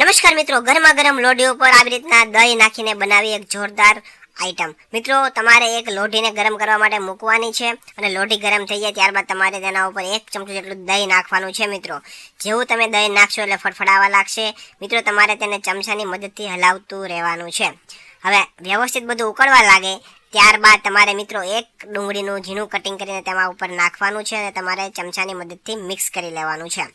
નમસ્કાર મિત્રો, ગરમા ગરમ લોઢી ઉપર આવી રીતના દહીં નાખીને બનાવી એક જોરદાર આઈટમ। મિત્રો તમારે એક લોઢીને ગરમ કરવા માટે મૂકવાની છે અને લોઢી ગરમ થઈ જાય ત્યારબાદ તમારે તેના ઉપર 1 ચમચો જેટલું દહીં નાખવાનું છે। મિત્રો જેવું તમે દહીં નાખશો એટલે ફડફડાવા લાગશે। મિત્રો તમારે તેને ચમચાની મદદથી હલાવતું રહેવાનું છે। હવે વ્યવસ્થિત બધું ઉકળવા લાગે ત્યારબાદ તમારે મિત્રો એક ડુંગળીનું ઝીણું કટિંગ કરીને તેમાં ઉપર નાખવાનું છે અને તમારે ચમચાની મદદથી મિક્સ કરી લેવાનું છે।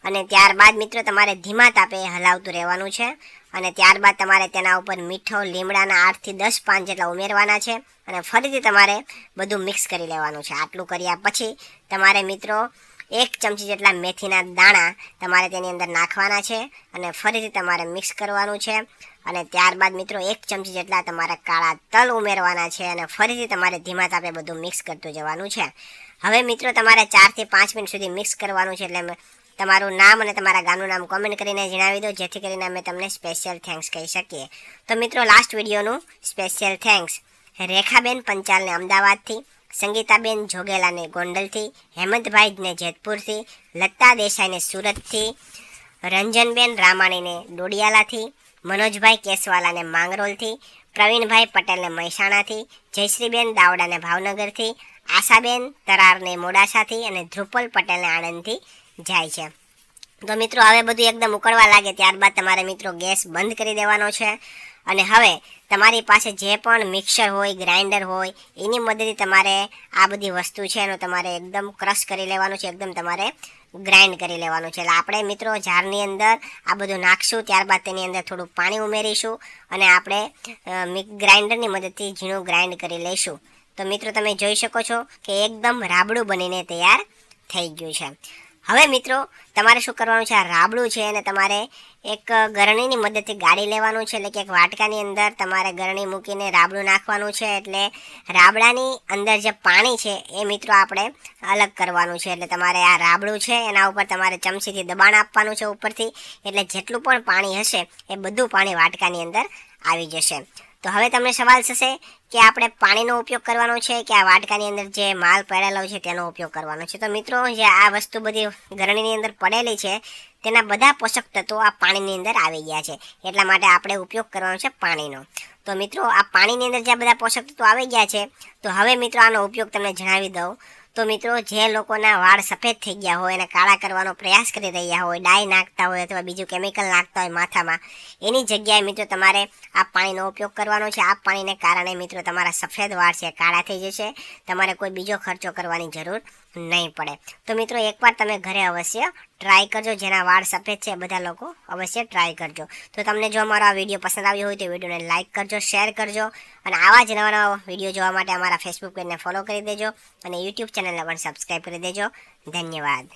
અને ત્યારબાદ મિત્રો તમારે ધીમા તાપે હલાવતું રહેવાનું છે અને ત્યારબાદ તમારે તેના ઉપર મીઠો લીમડાના 8 થી 10 પાન જેટલા ઉમેરવાના છે અને ફરીથી તમારે બધું મિક્સ કરી લેવાનું છે। આટલું કર્યા પછી તમારે મિત્રો 1 ચમચી જેટલા મેથીના દાણા તમારે તેની અંદર નાખવાના છે અને ફરીથી તમારે મિક્સ કરવાનું છે અને ત્યારબાદ મિત્રો 1 ચમચી જેટલા તમારે કાળા તલ ઉમેરવાના છે અને ફરીથી તમારે ધીમા તાપે બધું મિક્સ કરતું જવાનું છે। હવે મિત્રો તમારે 4 થી 5 મિનિટ સુધી મિક્સ કરવાનું છે। એટલે તમારું નામ અને તમારા ગામનું નામ કોમેન્ટ કરીને જણાવી દો, જેથી કરીને અમે તમને સ્પેશિયલ થેન્ક્સ કહી શકીએ। તો મિત્રો લાસ્ટ વિડીયોનું સ્પેશિયલ થેન્ક્સ રેખાબેન પંચાલને અમદાવાદથી, સંગીતાબેન જોગેલાને ગોંડલથી, હેમંતભાઈને જેતપુરથી, લતા દેસાઈને સુરતથી, રંજનબેન રામાણીને ડોડિયાલાથી, મનોજભાઈ કેસવાલાને માંગરોલથી, પ્રવીણભાઈ પટેલને મહેસાણાથી, જયશ્રીબેન દાવડાને ભાવનગરથી, આશાબેન તરારને મોડાસાથી અને ધ્રુપલ પટેલને આણંદથી જાય છે। તો મિત્રો હવે બધું એકદમ ઉકળવા લાગે ત્યારબાદ તમારે મિત્રો ગેસ બંધ કરી દેવાનો છે અને હવે તમારી પાસે જે પણ મિક્સર હોય, ગ્રાઇન્ડર હોય, એની મદદથી તમારે આ બધી વસ્તુ છે એનો તમારે એકદમ ક્રશ કરી લેવાનું છે, એકદમ તમારે ગ્રાઇન્ડ કરી લેવાનું છે। એટલે આપણે મિત્રો જારની અંદર આ બધું નાખશું ત્યારબાદ તેની અંદર થોડું પાણી ઉમેરીશું અને આપણે ગ્રાઇન્ડરની મદદથી ઝીણું ગ્રાઇન્ડ કરી લઈશું। તો મિત્રો તમે જોઈ શકો છો કે એકદમ રાબડું બનીને તૈયાર થઈ ગયું છે। હવે મિત્રો તમારે શું કરવાનું છે, આ રાબડું છે અને તમારે એક ગરણીની મદદથી ગાળી લેવાનું છે। એટલે કે એક વાટકાની અંદર તમારે ગરણી મૂકીને રાબડું નાખવાનું છે। એટલે રાબડાની અંદર જે પાણી છે એ મિત્રો આપણે અલગ કરવાનું છે। એટલે તમારે આ રાબડું છે એના ઉપર તમારે ચમચીથી દબાણ આપવાનું છે ઉપરથી, એટલે જેટલું પણ પાણી હશે એ બધું પાણી વાટકાની અંદર આવી જશે। તો હવે તમને સવાલ થશે કે આપણે પાણીનો ઉપયોગ કરવાનો છે કે આ વાટકાની અંદર જે માલ પડેલો છે તેનો ઉપયોગ કરવાનો છે। તો મિત્રો જે આ વસ્તુ બધી ગરણીની અંદર પડેલી છે તેના બધા પોષક તત્વો આ પાણીની અંદર આવી ગયા છે, એટલા માટે આપણે ઉપયોગ કરવાનો છે પાણીનો। તો મિત્રો આ પાણીની અંદર જે બધા પોષક તત્વો આવી ગયા છે તો હવે મિત્રો આનો ઉપયોગ તમને જણાવી દઉં। તો મિત્રો જે લોકોના વાળ સફેદ થઈ ગયા હોય અને કાળા કરવાનો પ્રયાસ કરી રહ્યા હોય, ડાય નાખતા હોય અથવા બીજું કેમિકલ નાખતા હોય માથામાં, એની જગ્યાએ મિત્રો તમારે આ પાણીનો ઉપયોગ કરવાનો છે। આ પાણીને કારણે મિત્રો તમારા સફેદ વાળ છે કાળા થઈ જશે, તમારે કોઈ બીજો ખર્ચો કરવાની જરૂર નહીં પડે। તો મિત્રો એકવાર તમે ઘરે અવશ્ય ટ્રાય કરજો, જેના વાળ સફેદ છે બધા લોકો અવશ્ય ટ્રાય કરજો। તો તમને જો અમારો આ વિડીયો પસંદ આવ્યો હોય તો વિડીયોને લાઇક કરજો, શેર કરજો અને આવા જ નવા નવા વિડીયો જોવા માટે અમારા ફેસબુક પેજને ફોલો કરી દેજો અને યુટ્યુબ ચેનલને પણ સબસ્ક્રાઈબ કરી દેજો। ધન્યવાદ।